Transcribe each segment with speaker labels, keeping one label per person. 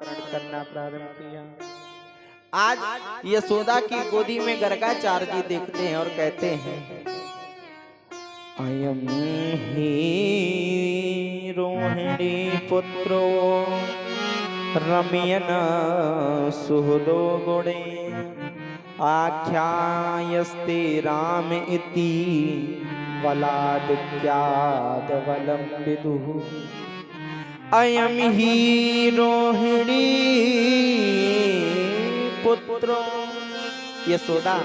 Speaker 1: करना प्रारंभ किया। आज यशोदा की गोदी में गर्गाचार्य जी देखते हैं और कहते हैं, अयम ही रोहिणी पुत्रो रमयन सुहृदो गुणे आख्यायस्ते राम इति वलादित्याद वलम विदुः। अयम ही रोहिणी पुत्रो, यशोदा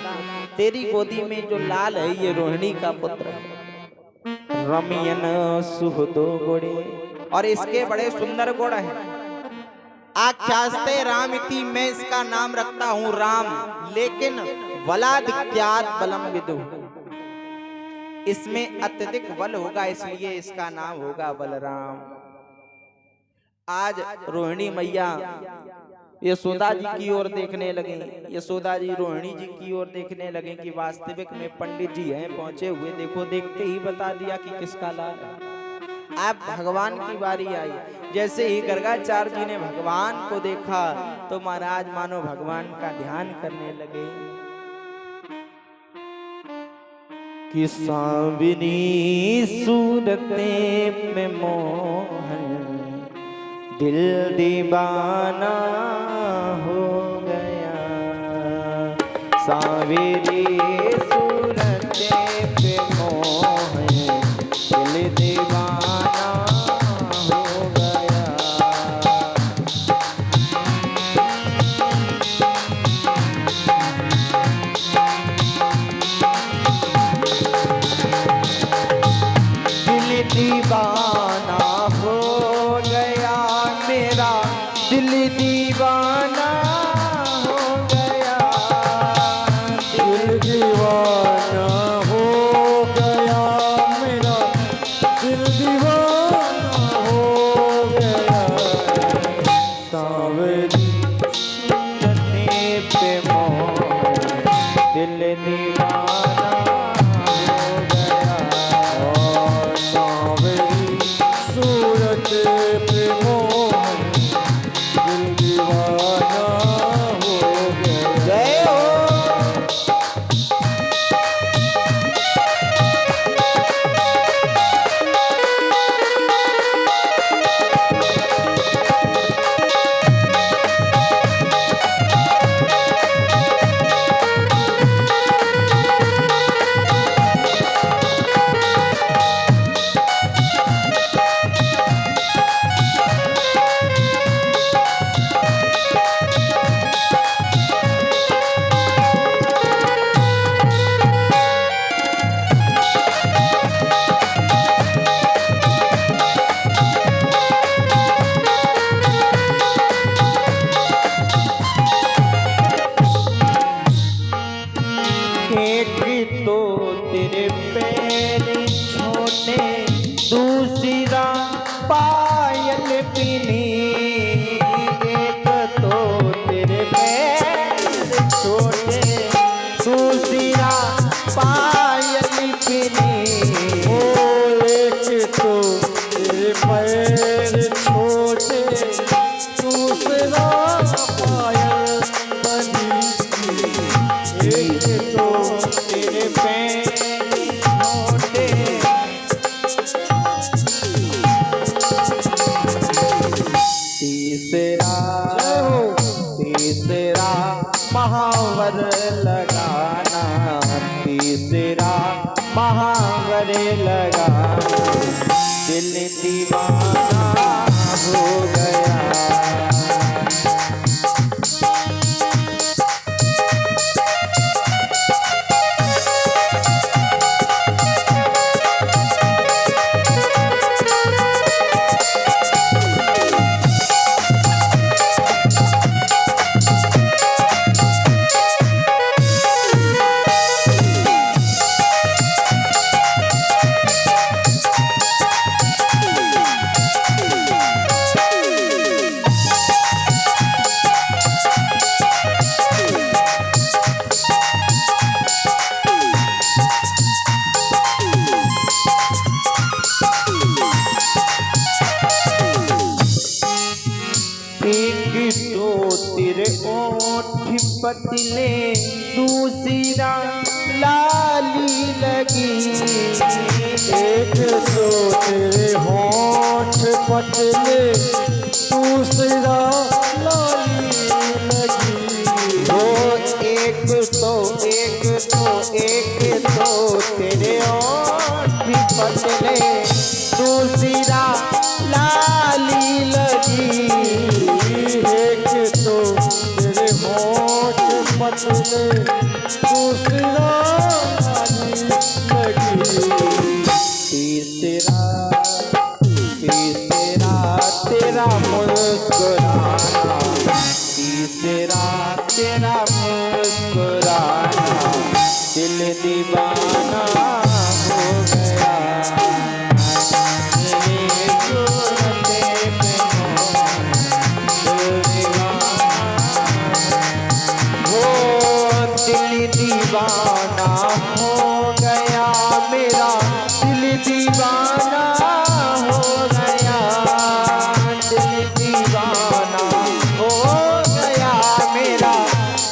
Speaker 1: तेरी गोदी में जो लाल है ये रोहिणी का पुत्र है। रमयन सुहृदो गुणे, और इसके बड़े सुंदर गुण हैं। आख्यास्ते राम इति, मैं इसका नाम रखता हूँ राम, लेकिन वलादित्याद बलम विदुः, इसमें अत्यधिक बल होगा इसलिए इसका नाम होगा बलराम। आज रोहिणी मैया यशोदा जी की ओर देखने लगे, यशोदा जी रोहिणी जी की ओर देखने लगे कि वास्तविक में पंडित जी हैं पहुंचे हुए, देखो देखते ही बता दिया कि किसका लाल है। अब भगवान की बारी आई, जैसे ही गर्गाचार्य जी ने भगवान को देखा तो महाराज मानो भगवान का ध्यान करने लगे कि सांवरी सूरते में मोहन दिल दीवाना हो गया। सांवरी सूरते पे मोहन दिल दीवाना हो गया। दिल दीवाना हो गया, मेरा दिल दीवाना हो गया।
Speaker 2: दिल दीवाना हो गया, मेरा दिल दीवाना हो गया।
Speaker 1: सांवरी सूरते पे मोहन दिल दीवाना हो गया।
Speaker 2: और सांवरी सूरत पे मोहन दिल दीवाना हो गया।
Speaker 1: जय हो। एक तो तेरे पैर छोटे, दूसरा पायल पीनी। एक तो तेरे पैर छोटे, दूसरा पायल पीनी।
Speaker 2: ओ एक तो तेरे पैर छोटे, दूसरा पायल बनी। एक तो
Speaker 1: तेरे पैर छोटे, तीसरा महावर लगाना, तीसरा महावर लगाना। दिल दीवाना हो गया। तो तेरे ओठ पतले, दूसरा लाली लगी।
Speaker 2: एक तो तेरे होठ पतले, दूसरा लाली लगी।
Speaker 1: ओ एक तो तेरे ओठ पतले, दूसरा लाली लगी।
Speaker 2: एक तो तेरे होठ पतले, दूसरा लाली लगी।
Speaker 1: तीसरा तेरा मुस्कुराना, तीसरा तेरा मुस्कुराना, दिल दीवाना हो गया तेरी सूरत पे दिल दीवाना हो, दिल दीवाना हो गया मेरा, दिल दीवाना हो गया, दिल दीवाना हो गया मेरा,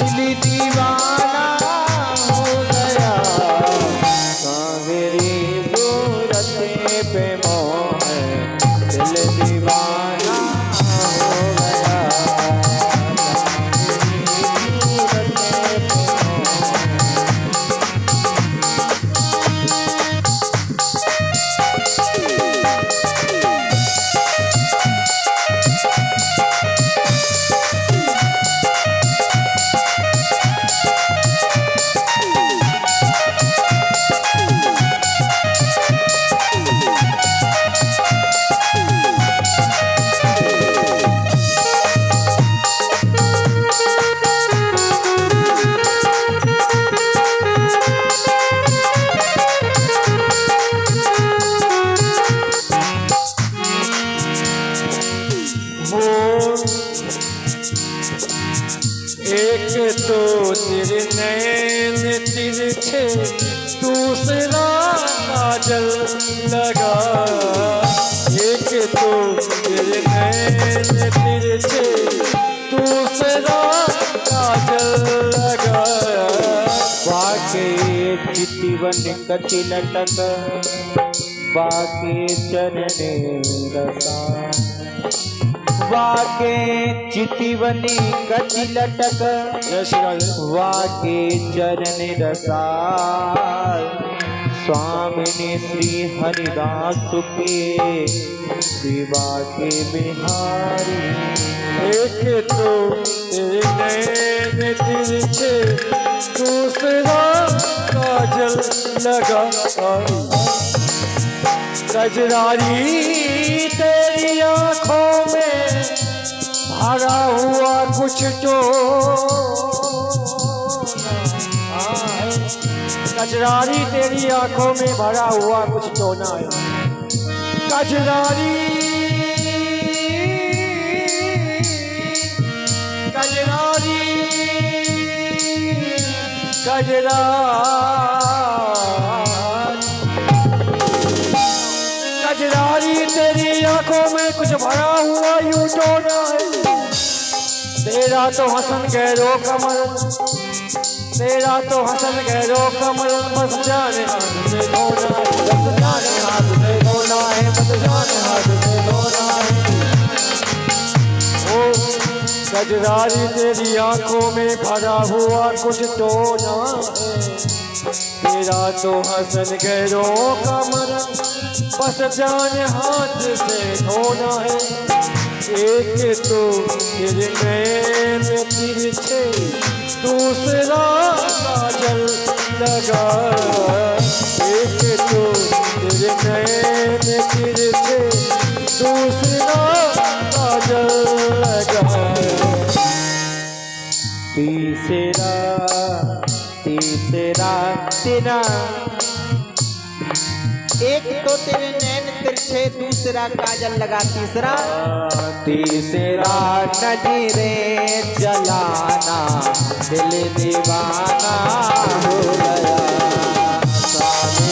Speaker 1: दिल दीवाना हो गया। मेरी सूरत पे मोह, दिल दीवाना हो गया सूरत पे
Speaker 2: एक तो तेरे नैन तिरछे, दूसरा काजल लगा। एक तो तेरे नैन तिरछे, दूसरा काजल लगा।
Speaker 1: वाके चितवन कति लटक, वाके चरणे रसा, वाके चितवनी कति लटक,
Speaker 2: जय श्री राधे।
Speaker 1: वाके चरण रसाल। स्वामिनी श्री हरिदास के शिवा के बिहारी।
Speaker 2: एक तो तेरे नैन तिरछे, दूसरा काजल लगा। कजरारी तेरी आंखों में भरा हुआ कुछ तो कजरारी तेरी आंखों में भरा हुआ कुछ तो ना है। कजरारी कजरारी कजरारी तेरी आंखों में कुछ भरा हुआ यूं तो ना है। तेरा तो हसन गहरो कमल, तेरा तो हसन गहरो कमल, बस जाने हाथ से धोना है, बस जाने हाथ से धोना है, बस जाने हाथ से धोना है। ओ कजरारी तेरी आंखों में भरा हुआ कुछ तो ना है। तेरा तो हसन गहरो कमल, बस जाने हाथ से धोना है। एक तो तेरे नैन तिरछे, दूसरा काजल लगा। एक तो तेरे नैन तिरछे, दूसरा काजल लगा।
Speaker 1: तीसरा तेरा, एक तो तेरे नैन तिरछे, दूसरा काजल लगा। तीसरा नजरे जलाना, दिल दीवाना हो गया। स्वामी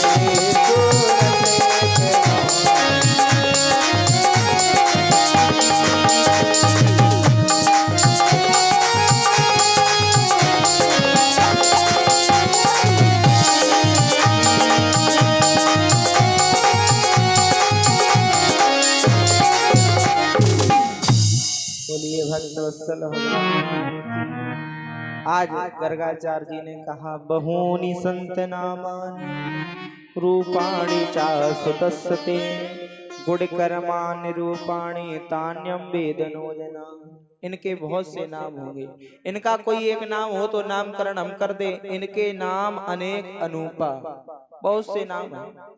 Speaker 1: सूरत पे मोह, बोलिए भक्त वत्सल भगवान की। आज गर्गाचार्य जी ने कहा बहूनि संत नामानि रूपाणि चा सुतस्ते गुण कर्माणि रूपाणि तान्यम वेदनो जना। इनके बहुत से नाम होंगे, इनका कोई एक नाम हो तो नामकरण हम कर दे। इनके नाम अनेक अनूपा, बहुत से नाम हैं।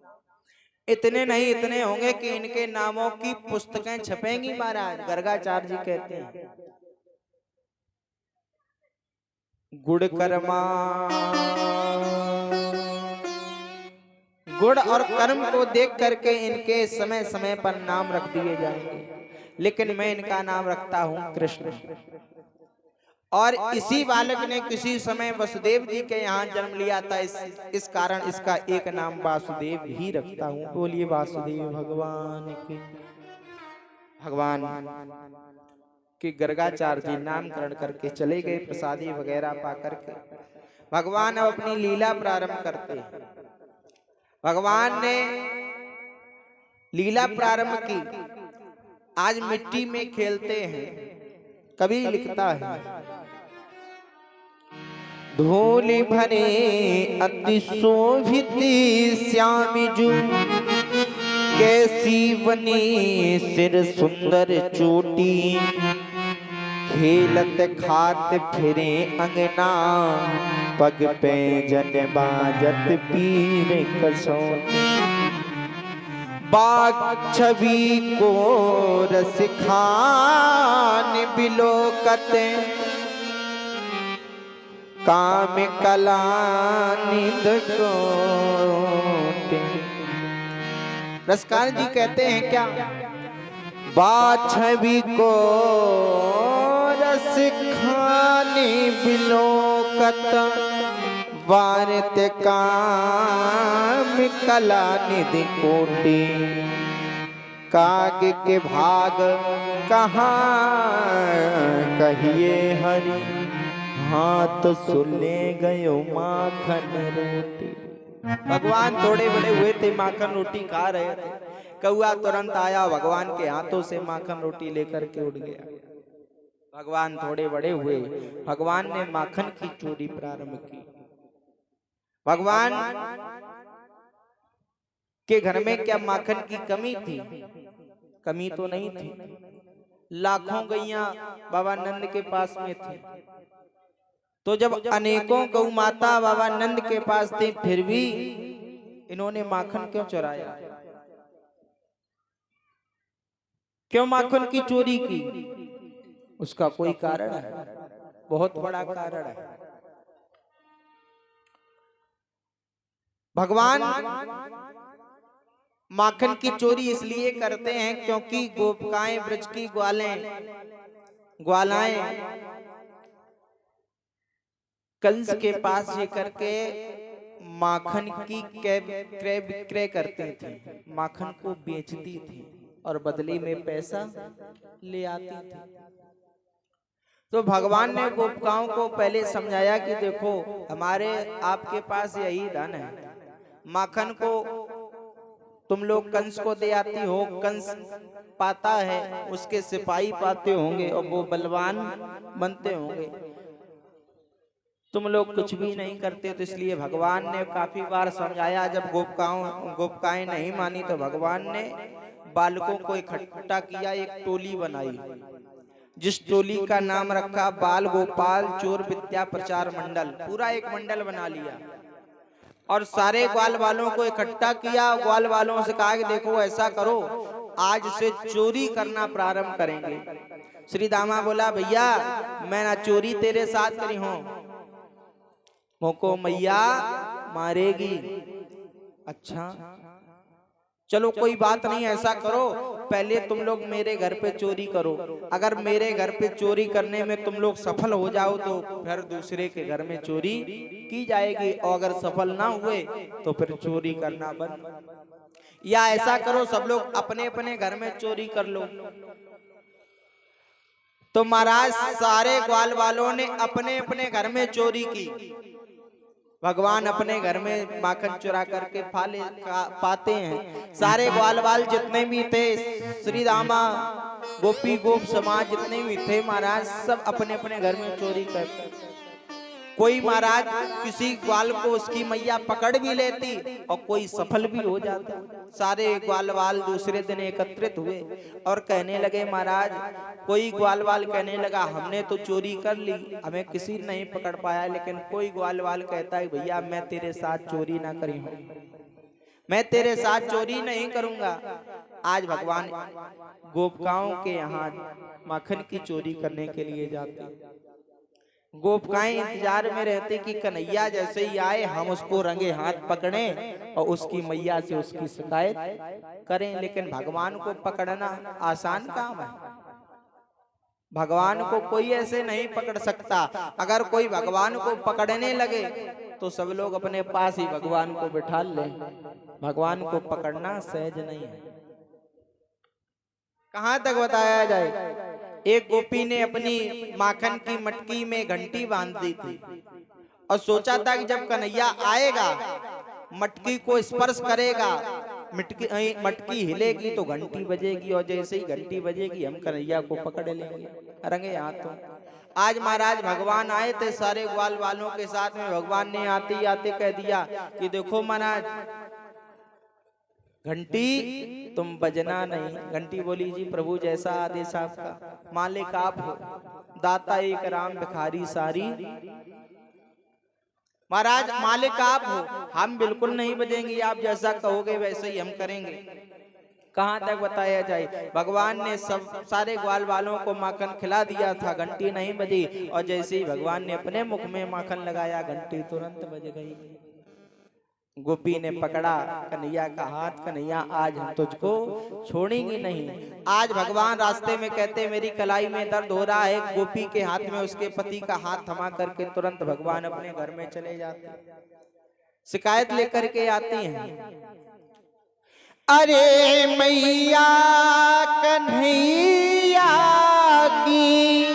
Speaker 1: इतने नहीं, इतने होंगे कि इनके नामों की पुस्तकें छपेंगी महाराज। गर्गाचार्य जी कहते हैं गुण कर्मा, गुण और कर्म को देख करके इनके समय समय पर नाम रख दिए जाएंगे, लेकिन मैं इनका नाम रखता हूं कृष्ण। और इसी बालक ने किसी समय वसुदेव जी के यहाँ जन्म लिया था, इस कारण इसका एक नाम वासुदेव ही रखता हूँ। बोलिए वासुदेव भगवान की। भगवान कि गर्गाचार्य जी नामकरण करके चले गए, प्रसादी वगैरह पा करके भगवान अब अपनी लीला प्रारंभ करते। भगवान ने लीला प्रारंभ की, आज मिट्टी में खेलते हैं। कवि लिखता है धूलि भरे अति शोभित श्यामजू कैसी बनी सिर सुंदर चोटी खेलत खात फिरे अंगना पग पे जन बाजत पीर कसौटी बाग छवि को रस खान बिलोकत काम कला निध कोटे। रसकार जी कहते हैं क्या बाछवी को रस खाने बिलोकत वारत काम कला निधि कोटि काग के भाग कहाँ कहिए हरि हाथ सुले गयो माखन रोटी। भगवान थोड़े बड़े हुए थे, माखन रोटी खा रहे थे, कौआ तुरंत आया भगवान के हाथों से माखन रोटी लेकर के उड़ गया। भगवान थोड़े बड़े हुए, भगवान ने माखन की चोरी प्रारंभ की। भगवान के घर में क्या माखन की कमी थी? कमी तो नहीं थी। लाखों गैया बाबा नंद के पास में थी, तो जब अनेकों गौ माता बाबा नंद के पास थी, फिर भी इन्होंने माखन क्यों चुराया? क्यों माखन की चोरी की? उसका कोई कारण है, बहुत बड़ा कारण है। भगवान माखन की चोरी इसलिए करते हैं क्योंकि गोपिकाएं ब्रज की ग्वालाएं कंस के पास ये करके माखन की क्रय विक्रय करती थी, माखन को बेचती थी और बदले में पैसा ले आती थी। तो भगवान ने गोपिकाओं को पहले समझाया कि देखो हमारे आपके पास यही धन है, माखन को तुम लोग कंस को दे आती हो, कंस पाता है, उसके सिपाही पाते होंगे और वो बलवान बनते होंगे, तुम लोग कुछ भी नहीं करते। तो इसलिए भगवान ने काफी बार समझाया। जब गोपिकाएं नहीं मानी तो भगवान ने बालकों को इकट्ठा किया, एक टोली बनाई, जिस टोली का नाम रखा बाल गोपाल चोर विद्या प्रचार मंडल। पूरा एक मंडल बना लिया और सारे ग्वाल वालों को इकट्ठा किया। ग्वाल वालों से कहा कि देखो ऐसा करो, आज से चोरी करना प्रारंभ करेंगे। श्री दामा बोला भैया मैं ना चोरी तेरे साथ करी हूं, मोको मैया मारेगी। अच्छा चलो कोई बात नहीं, ऐसा करो पहले तुम लोग मेरे घर पे चोरी करो, अगर मेरे घर पे चोरी करने में तुम लोग सफल हो जाओ तो फिर दूसरे के घर में चोरी की जाएगी, और अगर सफल ना हुए तो फिर चोरी करना बंद। या ऐसा करो सब लोग अपने अपने घर में चोरी कर लो। तो महाराज सारे ग्वाल वालों ने अपने अपने घर में चोरी की। भगवान अपने घर में माखन चुरा करके पाते हैं। सारे ग्वाल बाल जितने भी थे, श्री रामा गोपी गोप समाज जितने भी थे महाराज, सब अपने अपने घर में चोरी करते। कोई महाराज किसी ग्वाल को उसकी मैया पकड़ भी लेती और कोई सफल भी हो जाता। सारे ग्वाल बाल दूसरे दिन एकत्रित हुए और कहने लगे महाराज, कोई ग्वाल बाल कहने लगा हमने तो चोरी कर ली, हमें किसी ने नहीं पकड़ पाया। लेकिन कोई ग्वाल बाल कहता है भैया मैं तेरे साथ चोरी ना करी हूं, मैं तेरे साथ चोरी नहीं करूंगा। आज भगवान गोपिकाओं के यहाँ माखन की चोरी करने के लिए जाते। गोपिकाएं इंतजार में रहते कि कन्हैया जैसे ही आए हम उसको रंगे हाथ पकड़ें और उसकी मैया से उसकी शिकायत करें। लेकिन भगवान को पकड़ना आसान काम है, भगवान को कोई ऐसे नहीं पकड़ सकता। अगर कोई भगवान को पकड़ने लगे तो सब लोग अपने पास ही भगवान को बिठा लें। भगवान को पकड़ना सहज नहीं है। कहां तक बताया जाए, एक गोपी ने अपनी माखन की मटकी में घंटी बांध दी थी और सोचा था कि जब कन्हैया आएगा मटकी को स्पर्श करेगा, मटकी हिलेगी तो घंटी बजेगी और जैसे ही घंटी बजेगी हम कन्हैया को पकड़ लेंगे रंगे हाथों। आज महाराज भगवान आए थे सारे ग्वाल वालों के साथ में। भगवान ने आते ही आते कह दिया कि देखो महाराज घंटी तुम बजना नहीं। घंटी बोली जी प्रभु जैसा आदेश आपका, मालिक आप हो, दाता एक राम भिखारी सारी। महाराज मालिक आप हो, हम बिल्कुल नहीं बजेंगे, आप जैसा कहोगे वैसे ही हम करेंगे। कहां तक बताया जाए, भगवान ने सब सारे ग्वाल वालों को माखन खिला दिया था, घंटी नहीं बजी और जैसे ही भगवान ने अपने मुख में माखन लगाया घंटी तुरंत बज गई। गोपी ने पकड़ा कन्हैया का हाथ, कन्हैया आज हम तुझको छोड़ेंगे नहीं। आज भगवान रास्ते में कहते मेरी कलाई में दर्द हो रहा है, गोपी के हाथ में उसके पति का हाथ थमा करके तुरंत भगवान अपने घर में चले जाते, शिकायत लेकर के आती हैं। अरे मैया कन्हैया की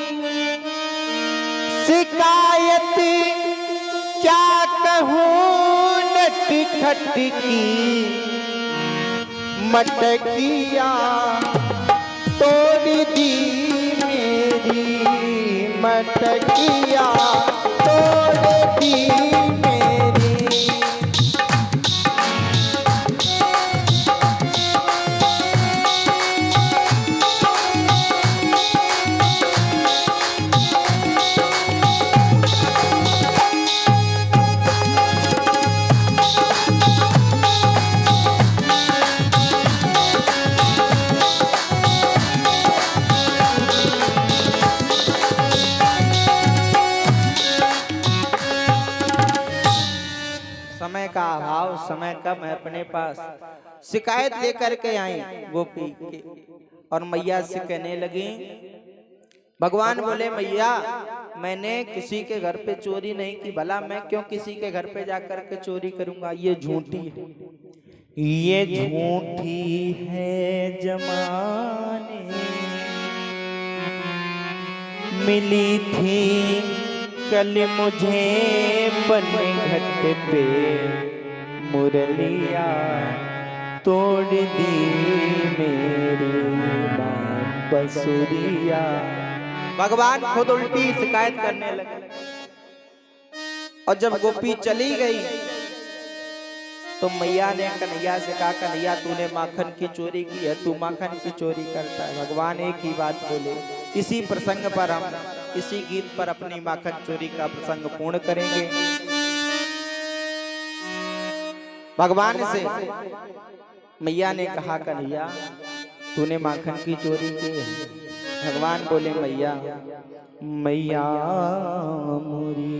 Speaker 1: शिकायत क्या कहूँ, खटकी मटकिया तोड़ दी मेरी, मटकिया तोड़ दी मेरी। समय का अभाव, समय कम है अपने पास। शिकायत लेकर के आई गोपी और मैया से कहने लगी। भगवान बोले मैया मैंने किसी के घर पे चोरी नहीं की, भला मैं क्यों किसी के घर पे जाकर के चोरी करूंगा, ये झूठी है, ये झूठी है जमाने मिली थी कल मुझे पनघट पे, मुरलिया तोड़ दी मेरी बसुरिया। भगवान खुद उल्टी शिकायत करने लगे और जब गोपी चली गई तो मैया ने कन्हैया से कहा कन्हैया तूने माखन की चोरी की है, तू माखन की चोरी करता है। भगवान एक ही बात बोले। इसी प्रसंग पर हम इसी गीत पर अपनी माखन चोरी का प्रसंग पूर्ण करेंगे। भगवान से मैया ने कहा कन्हैया तूने माखन की चोरी की है। भगवान बोले मैया मैया मोरी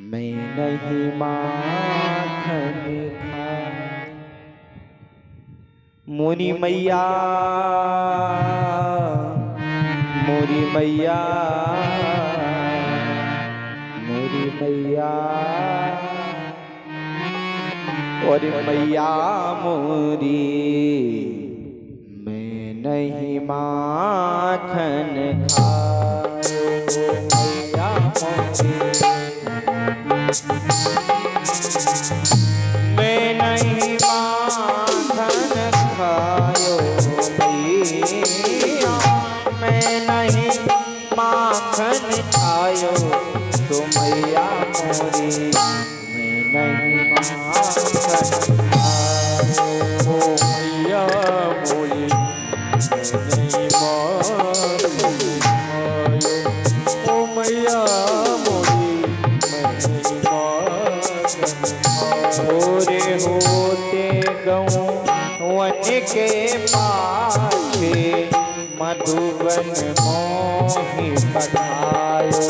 Speaker 1: मैं नहीं माखन खा, मोरी मैया मोरी मैया मोरी मैया और मैया मोरी मैं नहीं माखन खाए, मैया मोरी मैं नहीं माखन खायो मैया, मैं नहीं माखन खायो तो मैया मोरी, मैं नहीं माखन खायो
Speaker 2: मैया मोरी, नहीं माखन खायो। ओ मैया मोरी, नहीं माखन खायो।
Speaker 1: भोरे होते गऊं वन के पाछे, मधुबन मोहि पठायो।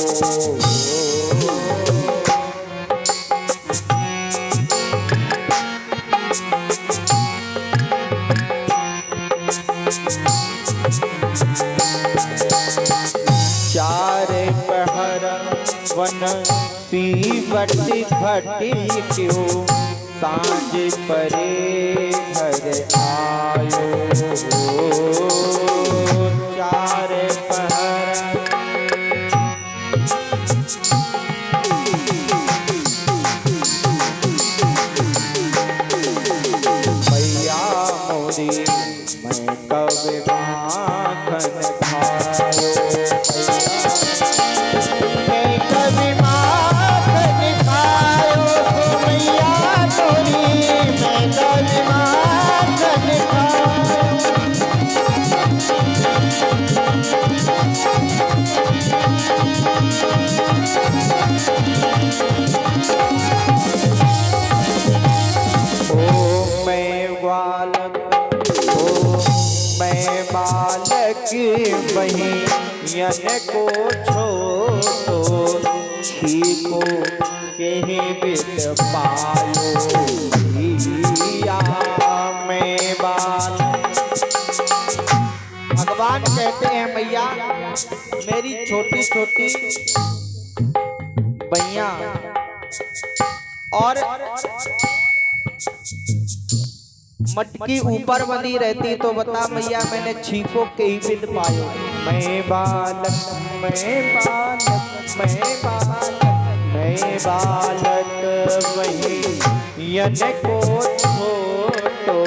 Speaker 1: चार पहर वन पीवट घटी क्यों, सांझ परे घर आयो। चार पहर मैया मोरी, मैं कब माखन खायो। मैं कभी माखन खायो तो मैया मोरी, मैं कभी माखन खायो। ओ मैं बालक, ओ मैं बालक वही यन को छोड़ो, छीको कहीं बित पायो भैया। मैं बालक, भगवान कहते हैं मैया मेरी छोटी छोटी बैया और मटकी ऊपर बंधी रहती तो बता मैया मैंने छीको के ही बिद पायो। मैं बालक, मैं बालक, मैं बालक, मैं बालक वही यन को छोटो,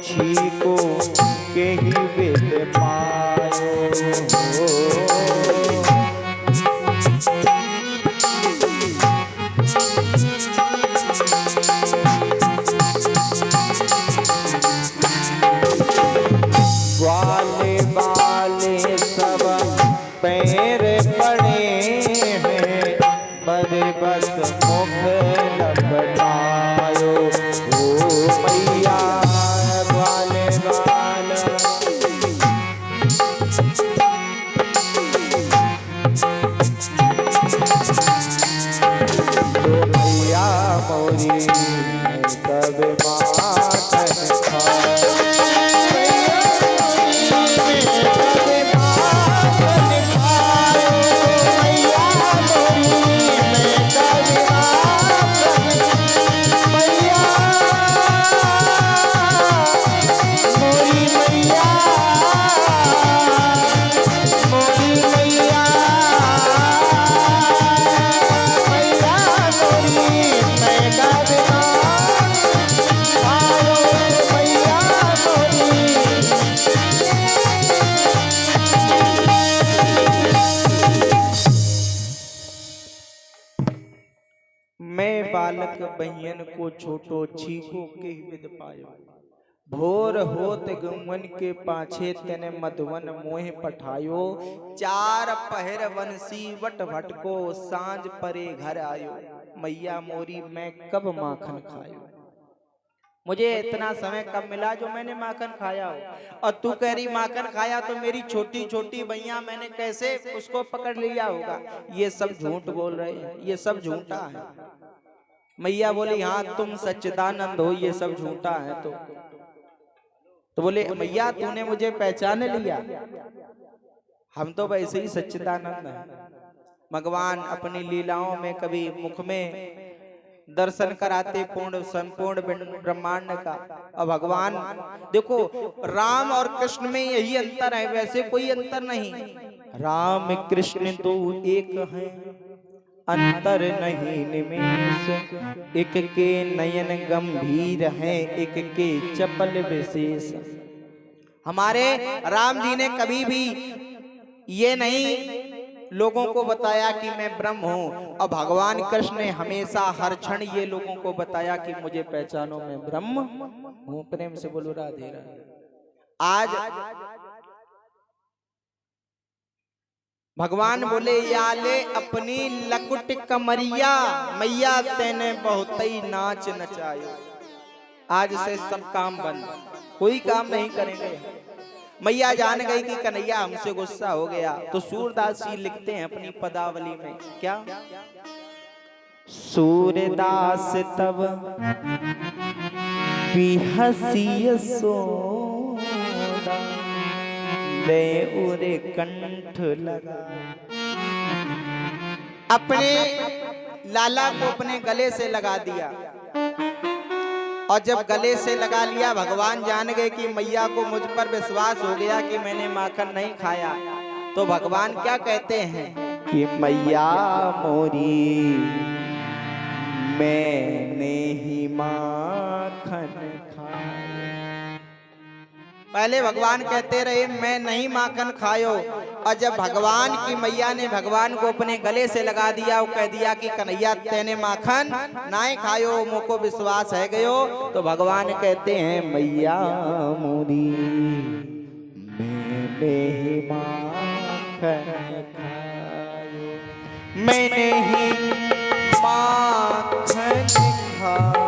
Speaker 1: छीको के ही बिद पायो। ग्वाले वाले सब पैर पड़े हैं, बड़े बस मुख लपटायो। ओ मैया ग्वाले वाला, ओ मैया मोरी, मैं कब माखन खायो। मैं बालक बहियन को छोटो, छीको के ही विद पायो। भोर होत गौवन के पाछे, तेने मधुवन मोह पठायो। चार पहर वंशी वट भटको, सांझ परे घर आयो। मैया मोरी मैं कब माखन खायो। मुझे इतना समय कब मिला जो मैंने माखन खाया हो। और तू कह रही माखन खाया तो मेरी छोटी छोटी भैया मैंने कैसे उसको पकड़ लिया होगा। ये सब झूठ बोल रहे हैं, ये सब झूठा है। मैया बोली हाँ तुम सच्चिदानंद हो, ये सब झूठा है। तो बोले मैया तूने मुझे पहचान लिया, हम तो वैसे ही सच्चिदानंद हैं। भगवान अपनी लीलाओं में कभी मुख में दर्शन कराते पूर्ण संपूर्ण ब्रह्मांड का। अब भगवान देखो राम और कृष्ण में यही अंतर है, वैसे कोई अंतर नहीं। राम कृष्ण तो एक हैं, अंतर नहीं निमेष, एक के नयन गंभीर हैं, एक के चपल विशेष। हमारे राम जी ने कभी भी ये नहीं लोगों को बताया कि मैं ब्रह्म हूं, और भगवान कृष्ण ने हमेशा हर क्षण ये लोगों को बताया कि मुझे पहचानो मैं ब्रह्म हूं। प्रेम से बोलो राधे राधे। आज भगवान बोले याले अपनी लकुट कमरिया, मैया तेने बहुत ही नाच नचायो। आज से सब काम बंद, कोई काम नहीं करेंगे। मैया जान गई कि कन्हैया हमसे गुस्सा हो गया, तो सूरदास जी लिखते हैं अपनी पदावली में क्या, सूरदास तब बिहसी सोदा, ले उरे कंठ लगा। अपने लाला को अपने गले से लगा दिया, और जब गले से लगा लिया भगवान जान गए कि मैया को मुझ पर विश्वास हो गया कि मैंने माखन नहीं खाया। तो भगवान क्या कहते हैं कि मैया मोरी मैंने ही माखन खाया। पहले भगवान कहते रहे मैं नहीं माखन खायो, और जब भगवान की मैया ने भगवान को अपने गले से लगा दिया, वो कह दिया कि कन्हैया तेने माखन नाय खायो, मोको विश्वास है गयो। तो भगवान कहते हैं मैया मोरी मैंने ही माखन खायो, मैंने ही माखन खायो,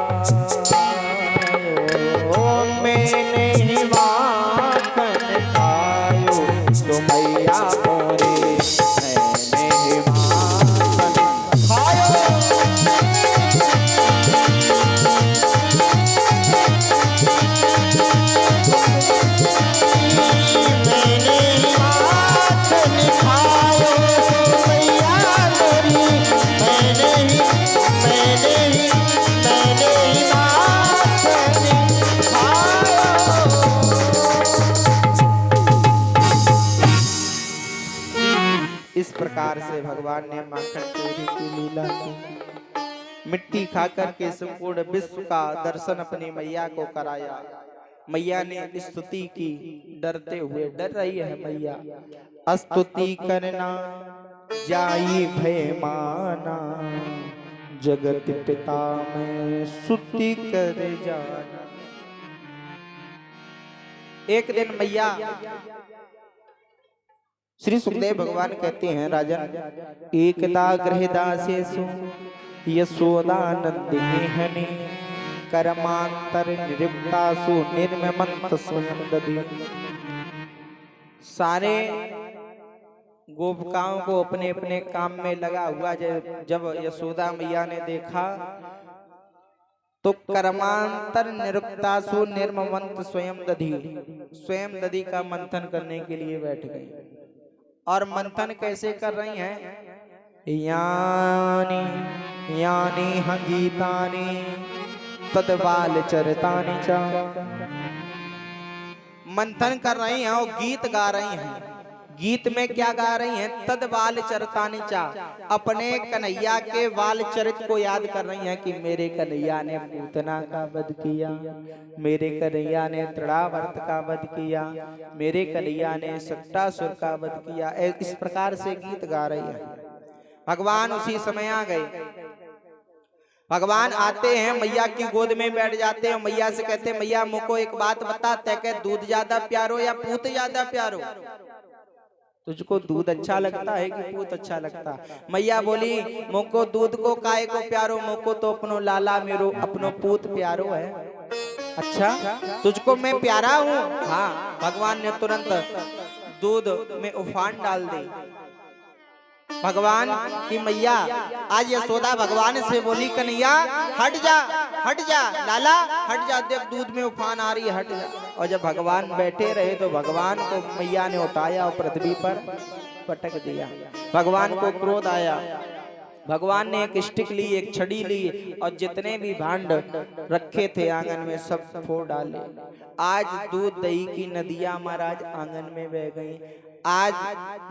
Speaker 1: मैंने ही माखन खायो, तो मैया मोरे मैंने ही माखन खायो। मैंने ही माखन खायो, तो मैया मोरी मैंने ही माखन खायो। इस प्रकार से भगवान ने माखन चोरी की लीला की। मिट्टी खाकर के संपूर्ण विश्व का दर्शन अपनी मैया को कराया। मैया ने स्तुति की, डरते हुए, डर रही है मैया, स्तुति करना जाई भय माना, जगत पिता में स्तुति कर जाना। एक दिन मैया श्री सुखदेव भगवान कहते हैं राजन, एकदा गृहदासेषु यशोदानंदिनी हनि, कर्मांतर निरुक्तासु निर्ममंत स्वयं दधि। सारे गोपिकाओं को अपने अपने काम में लगा हुआ जब यशोदा मैया ने देखा, तो कर्मांतर निरुक्तासु निर्ममंत स्वयं दधि, स्वयं दधि का मंथन करने के लिए बैठ गई। और मंथन कैसे कर रही हैं, यानी यानी गीतानि तदबाल चरितानि च। मंथन कर रही हैं और गीत गा रही हैं। गीत में क्या गा रही हैं, तद बाल चरितानि च, अपने कन्हैया के बाल चरित को याद कर रही हैं कि मेरे कन्हैया ने पूतना का वध किया, मेरे कन्हैया ने तृणावर्त का वध किया, मेरे कन्हैया ने सट्टासुर का वध किया। इस प्रकार से गीत गा रही है। भगवान उसी समय आ गए। भगवान आते हैं, मैया की गोद में बैठ जाते हैं। मैया से कहते हैं मैया मुझको एक बात बता, तय के दूध ज्यादा प्यारो या पूत ज्यादा प्यारो? तुझको दूध अच्छा लगता है कि पूत अच्छा लगता? मैया बोली मुझको दूध को काय को प्यारो, मुझको तो अपनो लाला मेरो अपनो पूत प्यारो है। अच्छा तुझको मैं प्यारा हूँ? हाँ। भगवान ने तुरंत दूध में उफान डाल दी। भगवान की मैया आज यशोदा भगवान से बोली कन्हैया हट जा लाला हट जा, देख दूध में उफान आ रही है, हट जा। और जब भगवान बैठे रहे तो भगवान को मैया ने उठाया और पृथ्वी पर पटक दिया। भगवान को क्रोध आया। भगवान ने एक स्टिक ली, एक छड़ी ली, और जितने भी भांड रखे थे आंगन में सब फोड़ डाले। आज दूध दही की नदियां महाराज आंगन में बह गई। आज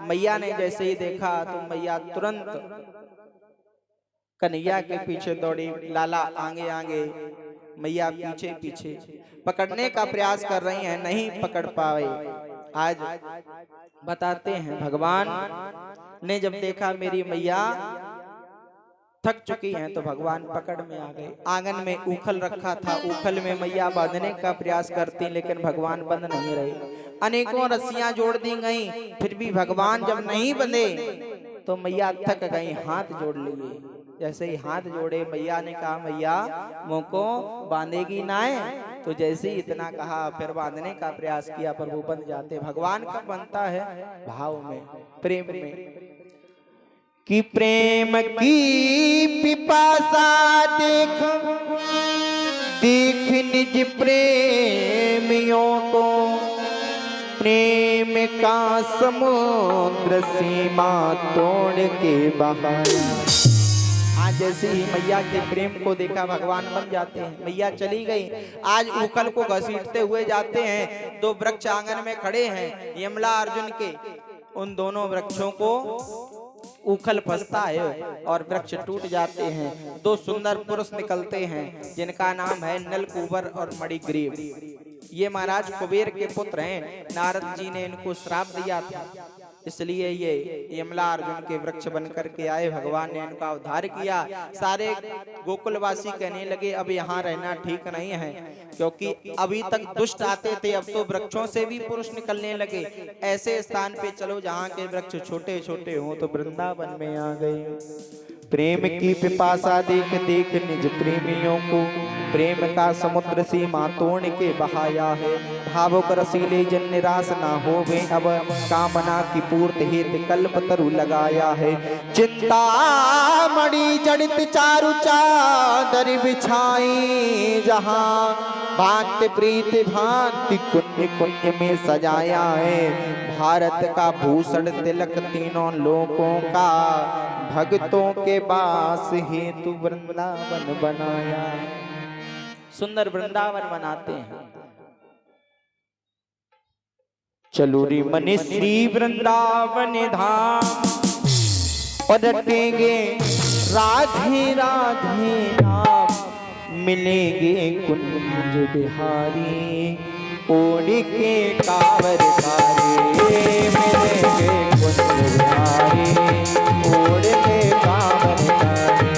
Speaker 1: मैया ने जैसे ही देखा तो मैया तुरंत कन्हैया के पीछे दौड़ी, लाला आगे आगे, मैया पीछे पीछे, पकड़ने का प्रयास कर रही हैं, नहीं पकड़ पाए। आज बताते हैं भगवान ने जब देखा मेरी मैया थक चुकी हैं तो भगवान पकड़ में आ गए। आंगन में ऊखल रखा था, ऊखल में मैया बांधने का प्रयास करती लेकिन भगवान बंध नहीं रहे। अनेकों रस्सियां जोड़ दी गई, फिर भी भगवान जब नहीं बंधे तो मैया थक गई, हाथ जोड़ लिए। जैसे ही हाथ जोड़े मैया ने कहा मैया मुझको बांधेगी ना है, तो जैसे ही इतना कहा फिर बांधने का प्रयास किया पर वो बंध जाते। भगवान कब बनता है? भाव में, प्रेम में। कि प्रेम की पिपासा देख देख निज प्रेमियों को, प्रेम का समुद्र सीमा तोड़ के बहाया। आज जैसे ही मैया के प्रेम को देखा भगवान बन जाते हैं। मैया चली गई, आज ऊखल को घसीटते हुए जाते हैं। दो वृक्ष आंगन में खड़े हैं यमला अर्जुन के, उन दोनों वृक्षों को ऊखल फंसता है और वृक्ष टूट जाते हैं। दो सुंदर पुरुष निकलते हैं जिनका नाम है नलकूबर और मणिग्रीव। ये महाराज कुबेर के पुत्र हैं। नारद जी ने इनको श्राप दिया था, इसलिए ये यमला अर्जुन के वृक्ष बनकर के आए। भगवान ने इनका उद्धार किया। सारे गोकुलवासी कहने लगे अब यहाँ रहना ठीक नहीं है, क्योंकि अभी तक दुष्ट आते थे, अब तो वृक्षों से भी पुरुष निकलने लगे। ऐसे स्थान पे चलो जहाँ के वृक्ष छोटे छोटे हों। तो वृंदावन में आ गए। प्रेम की पिपासा देख देख निज प्रेमियों को, प्रेम का समुद्र सीमा तोड़ के बहाया है। भावुक रसीले जन निराश ना होवे, अब कामना की पूर्ति हेतु कल्प तरु लगाया है। चिंता मणि जड़ित चारु चादर बिछाई, जहाँ भांति प्रीति भांति कुंज कुंज में सजाया है। भारत का भूषण तिलक तीनों लोकों का, भक्तों के पास हेतु वृंदावन बनाया। सुंदर वृंदावन बनाते हैं। चलो रे मनी श्री वृंदावन धाम, और रटेंगे राधे राधे नाम। मिलेंगे कुंज बिहारी, ओढ़ के कांवर धारी। मिलेंगे कुंज बिहारी, ओढ़ के कांवर धारी।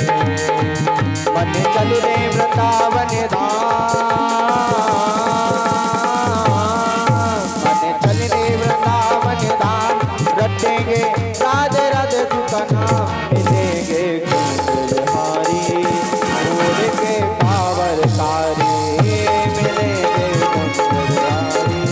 Speaker 1: मन चल रे वृंदावन धाम, मन चल रे वृंदावन धाम। रटेंगे राधे राधे का नाम। मिलेंगे कुंज बिहारी, ओढ़ के कांवर धारी। मिलेंगे कुंज बिहारी।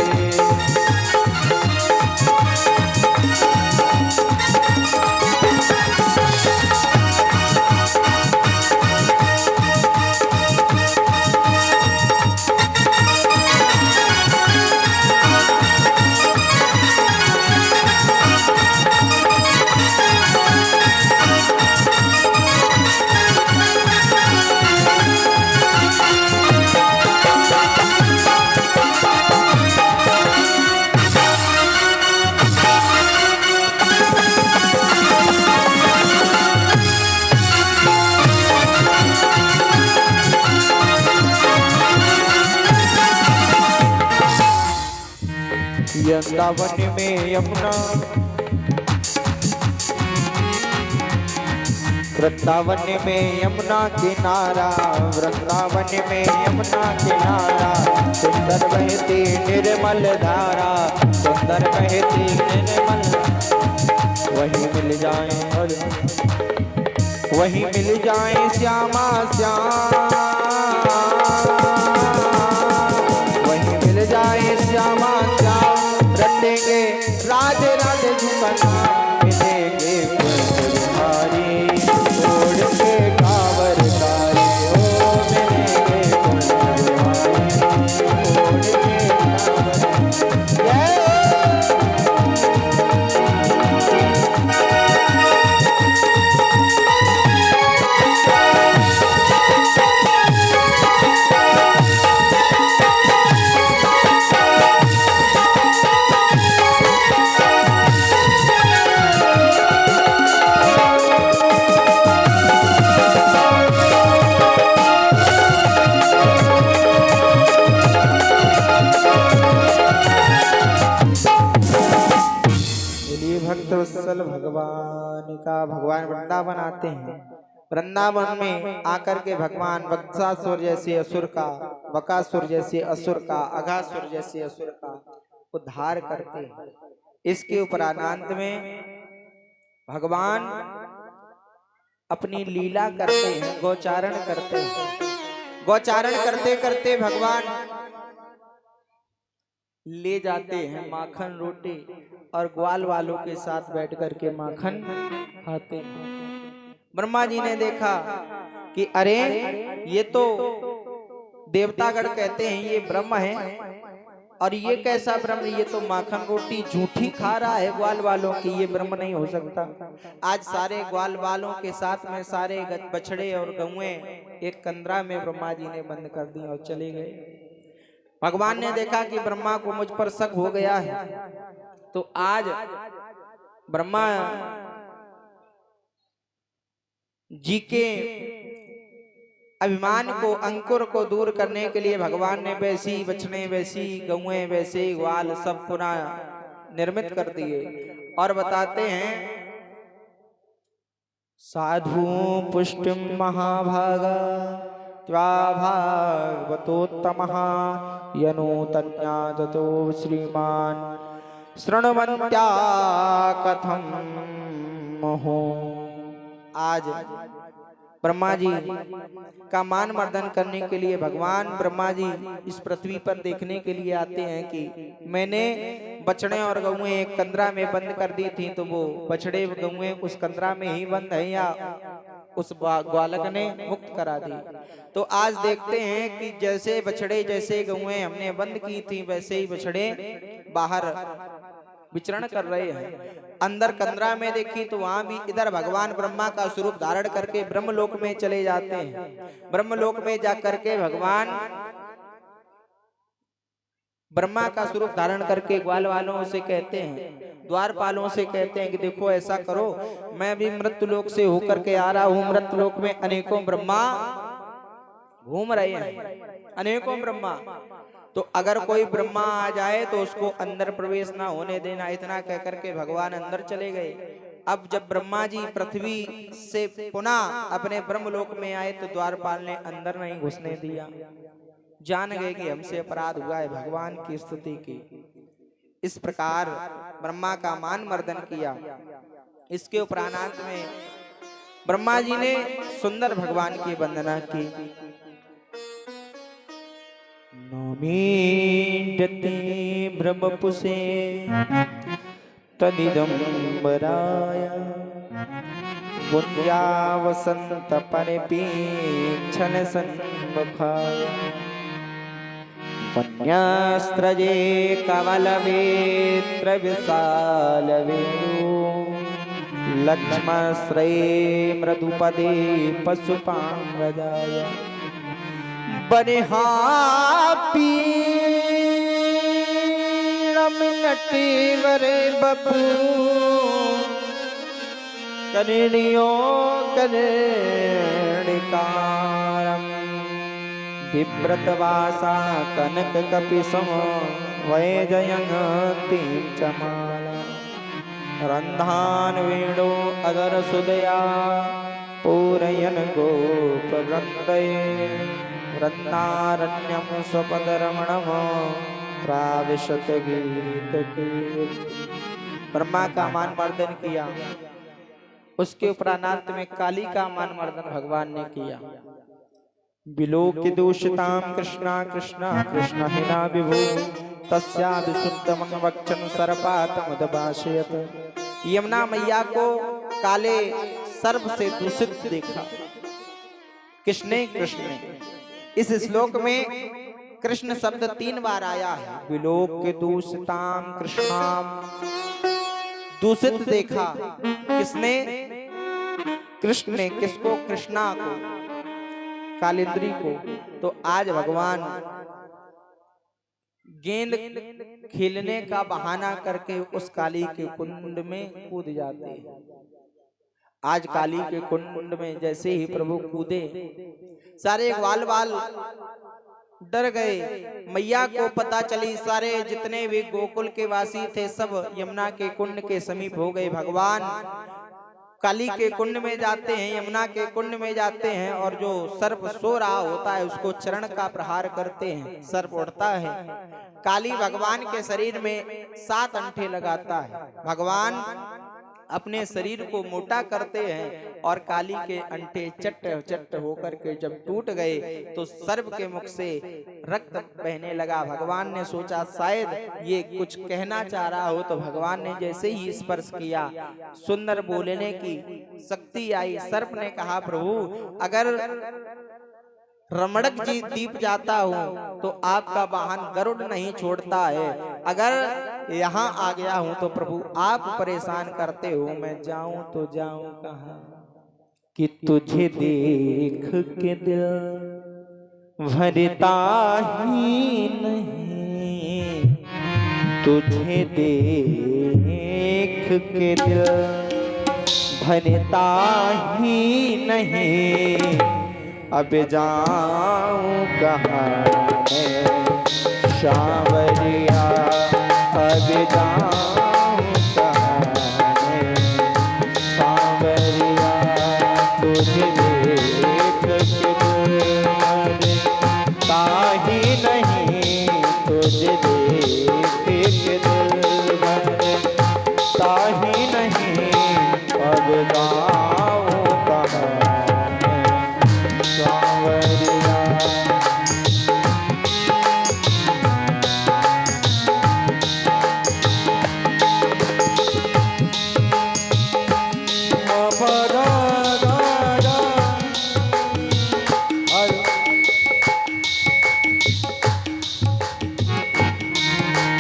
Speaker 1: वृंदावन में यमुना, वृंदावन में यमुना किनारा, वृंदावन में यमुना किनारा। सुंदर बहती निर्मल धारा, सुंदर बहती निर्मल। वही मिल जाए और वही मिल जाए श्यामा श्याम, वही मिल जाए श्यामा श्याम। रटेंगे राधे राधे का नाम। मिलेंगे कुंज बिहारी, ओढ़ के कांवर धारी। ओ मिलेंगे कुंज बिहारी, ओढ़ के कांवर। वत्सल भगवान का। भगवान वृंदावन आते हैं, वृंदावन में आकर के भगवान वत्सासुर जैसे असुर का, बकासुर जैसे असुर का, अघासुर जैसे असुर का उद्धार करते हैं। इसके उपरांत में भगवान अपनी लीला करते हैं, गोचारण करते हैं। गोचारण करते करते भगवान ले जाते हैं माखन रोटी और ग्वाल वालों के साथ बैठ करके माखन खाते हैं। ब्रह्मा जी ने देखा कि अरे ये तो देवतागण कहते हैं ये ब्रह्म है, और ये कैसा ब्रह्म, ये तो माखन रोटी झूठी खा रहा है ग्वाल वालों की, ये ब्रह्म नहीं हो सकता। आज सारे ग्वाल वालों के साथ में सारे बछड़े और गौएं एक कंदरा में ब्रह्मा जी ने बंद कर दी और चले गए। भगवान ने देखा कि ब्रह्मा को मुझ पर शक हो गया है, तो आज ब्रह्मा जी के अभिमान को, अंकुर को दूर करने के लिए भगवान ने वैसी बछड़े, वैसी गौएं, वैसे ग्वाल सब पुनः निर्मित कर दिए। और बताते हैं साधु पुष्टिम महाभागा त्वा भागवतोत्तमः यनो तज्ञातो श्रीमान शृण्वन्त्या कथम महो। आज ब्रह्मा जी का मान मर्दन करने के लिए भगवान ब्रह्मा जी इस पृथ्वी पर देखने के लिए आते हैं कि मैंने बछड़े और गौएं एक कंदरा में बंद कर दी थी, तो वो बछड़े गौएं उस कंदरा में ही बंद है या उस ग्वालक ने मुक्त करा दी। तो आज देखते हैं कि जैसे बछड़े, जैसे गौएं हमने बंद की थी, वैसे ही बछड़े बाहर विचरण कर रहे हैं। अंदर कंदरा में देखी तो वहां भी इधर भगवान ब्रह्मा का स्वरूप धारण करके ब्रह्मलोक में चले जाते हैं। ब्रह्मलोक में जाकर के भगवान ब्रह्मा का स्वरूप धारण करके ग्वाल वालों से कहते हैं, द्वारपालों से कहते हैं कि देखो ऐसा करो, मैं भी मृत्युलोक से होकर के आ रहा हूँ। मृत्युलोक में अनेकों ब्रह्मा घूम रहे हैं, अनेकों ब्रह्मा, तो अगर कोई ब्रह्मा आ जाए तो उसको अंदर प्रवेश ना होने देना। इतना कहकर के भगवान अंदर चले गए। अब जब ब्रह्मा जी पृथ्वी से पुनः अपने ब्रह्मलोक में आए तो द्वारपाल ने अंदर नहीं घुसने दिया। जान गए कि हमसे अपराध हुआ है, भगवान की स्तुति की। इस प्रकार ब्रह्मा का मान मर्दन किया। इसके उपरांत में ब्रह्मा जी ने सुंदर भगवान की वंदना की। नमीड्यते ब्रह्मपुषे तदिदम्बराय गुञ्जावसन्त परिपीच्छन सन्मुखाय वन्यास्त्रजे कमलवेत्र विशालवेणु लक्ष्मश्रये मृदुपदे पशुपाङ्गजाय बनिहापीणमिनटीवरे बपू कनिणियो कनिणिकारम् बिभ्रतवासा कनककपिसम वैजयन्तीं च माला रन्धान वेणो अदरसुदया पूरयन् गोपवृन्दये वृन्दारण्यं स्वपदरमणम् प्राविशत गीत की। ब्रह्मा का मान मर्दन किया। उसके उपरांत में काली का मान मर्दन भगवान ने किया। विलोक्य दूषितां कृष्णा कृष्णा कृष्ण हिना विभो तस्या विशुद्धमं वक्षं सर्पातमुदभाषयत। यमुना मैया को काले सर्प से दूषित देखा किसने? कृष्ण ने। इस श्लोक में कृष्ण शब्द 3 बार आया है। विलोक्य दूषितां कृष्णाम, दूषित देखा किसने? कृष्ण ने। किसको? कृष्णा को, कालिंद्री को। तो आज भगवान गेंद खेलने का बहाना करके उस काली के कुंड में कूद जाते हैं। आज काली के कुंड में जैसे ही प्रभु कूदे, सारे ग्वाल डर गए। मैया को पता चली, सारे जितने भी गोकुल के वासी थे सब यमुना के कुंड के समीप हो गए। भगवान काली के कुंड में जाते हैं, यमुना के कुंड में जाते हैं और जो सर्प सो रहा होता है उसको चरण का प्रहार करते हैं, सर्प उड़ता है। काली भगवान के शरीर में 7 अंठे लगाता है। भगवान अपने शरीर को मोटा करते हैं और काली के अंठे चट्ट चट्ट होकर के जब टूट गए तो सर्प के मुख से रक्त बहने लगा। भगवान ने सोचा शायद ये कुछ कहना चाह रहा हो, तो भगवान ने जैसे ही स्पर्श किया सुंदर बोलने की शक्ति आई। सर्प ने कहा, प्रभु अगर रमणक जी दीप जाता हूँ तो आपका वाहन गरुड़ नहीं छोड़ता है, अगर यहाँ आ गया हूँ तो प्रभु आप परेशान करते हो, मैं जाऊं तो जाऊं कहाँ। कि तुझे देख के दिल भरता ही नहीं, तुझे देख के दिल भरता ही नहीं, अब जाऊं कहाँ मैं सांवरिया, अब जाऊं कहाँ मैं सांवरिया। तुझे देख के दिल भरता ही नहीं, तुझे देख के दिल भरता ही नहीं, अब जाऊं कहाँ सांवरिया।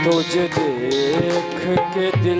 Speaker 2: तुझे देख के दिल